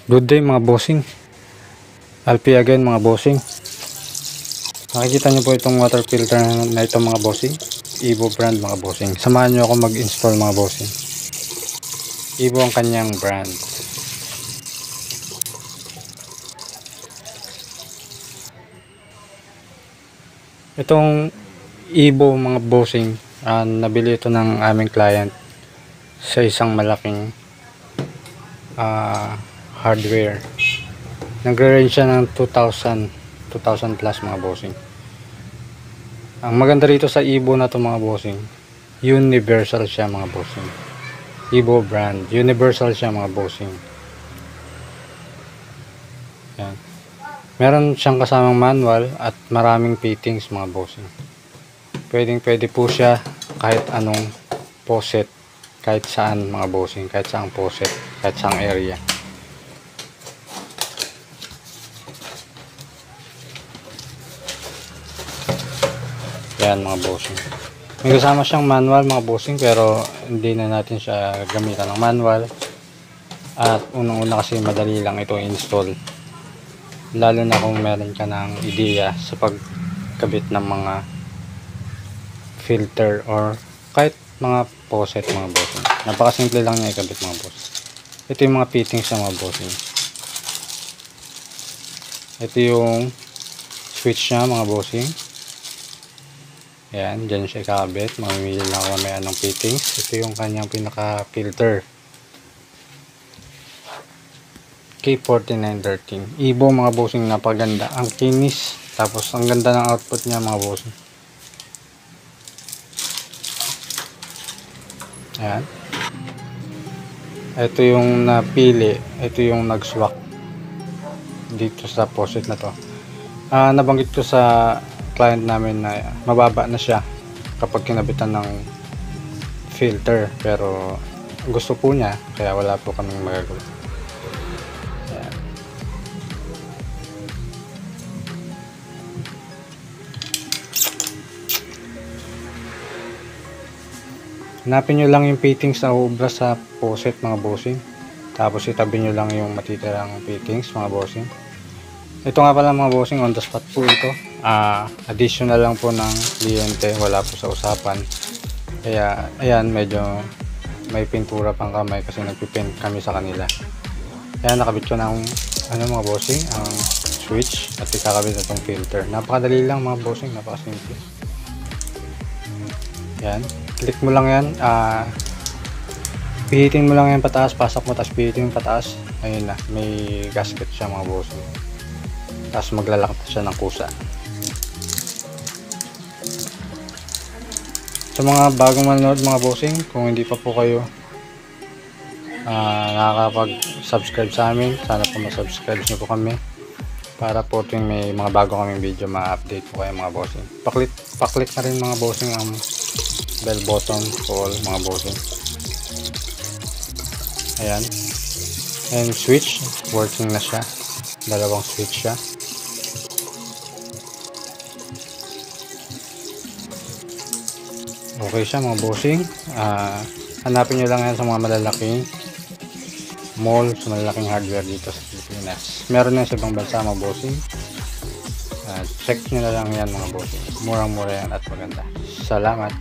Good day mga bossing. LP again mga bossing. Nakikita nyo po itong water filter na ito mga bossing. Evo brand mga bossing. Samahan nyo ako mag-install mga bossing. Evo ang kanyang brand. Itong Evo mga bossing, nabili ito ng aming client sa isang malaking hardware. Nagre-range siya ng 2,000 plus mga bossing. Ang maganda rito sa Evo na to mga bossing, universal siya mga bossing. Evo brand, universal siya mga bossing. Yan. Meron siyang kasamang manual at maraming fittings mga bossing. Pwede po siya kahit anong faucet, kahit saan mga bossing, kahit saang faucet, kahit saang area. Yan mga bossing. May kasama siyang manual mga bossing, pero hindi na natin siya gamitan ng manual. At unang-una kasi madali lang ito install. Lalo na kung meron ka ng ideya sa pagkabit ng mga filter or kahit mga faucet mga bossing. Napakasimple lang niya ikabit mga bossing. Ito yung mga fittings sa mga bossing. Ito yung switch niya mga bossing. Yan, dyan siya ikabit. Mamimili lang ako may anong fittings. Ito yung kanyang pinaka filter. K4913 Evo mga bossing, napaganda. Ang kinis. Tapos ang ganda ng output niya mga bossing. Ayan. Ito yung napili. Ito yung nag-swak dito sa faucet na to. Nabanggit ko sa client namin na mababa na siya kapag kinabitan ng filter, pero gusto po niya kaya wala po kaming magagawa. Ayan. Hanapin nyo lang yung fittings na uubra sa faucet mga bossing, tapos itabi nyo lang yung matitirang fittings mga bossing. Ito nga pala mga bossing, on the spot po ito. Additional lang po ng kliyente, wala po sa usapan. Kaya ayan, medyo may pintura pang kamay kasi nagpipint kami sa kanila. Kaya nakabit ko ng mga bossing, ang switch at ikakabit na itong filter. Napakadali lang mga bossing, napakasimple. Yan, click mo lang yan. Pihitin mo lang yan pataas, pasok mo, tapos pihitin mo pataas. Ayun na, may gasket siya mga bossing. Tapos maglalak siya ng kusa. Sa mga bagong manonood mga bossing, kung hindi pa po kayo nakakapag-subscribe sa amin, sana po ma-subscribe nyo po kami para po tuwing may mga bago kaming video ma-update po kayo mga bossing. Paklik na rin mga bossing ang bell button for all mga bossing. Ayan. And switch, working na siya. Dalawang switch siya. Okay siya mga bossing. Hanapin nyo lang yan sa mga malalaking mall, sa malalaking hardware dito sa Pilipinas. Meron na sa ibang bansa mga bossing. Check nyo na lang yan mga bossing. Murang mura yan at maganda. Salamat.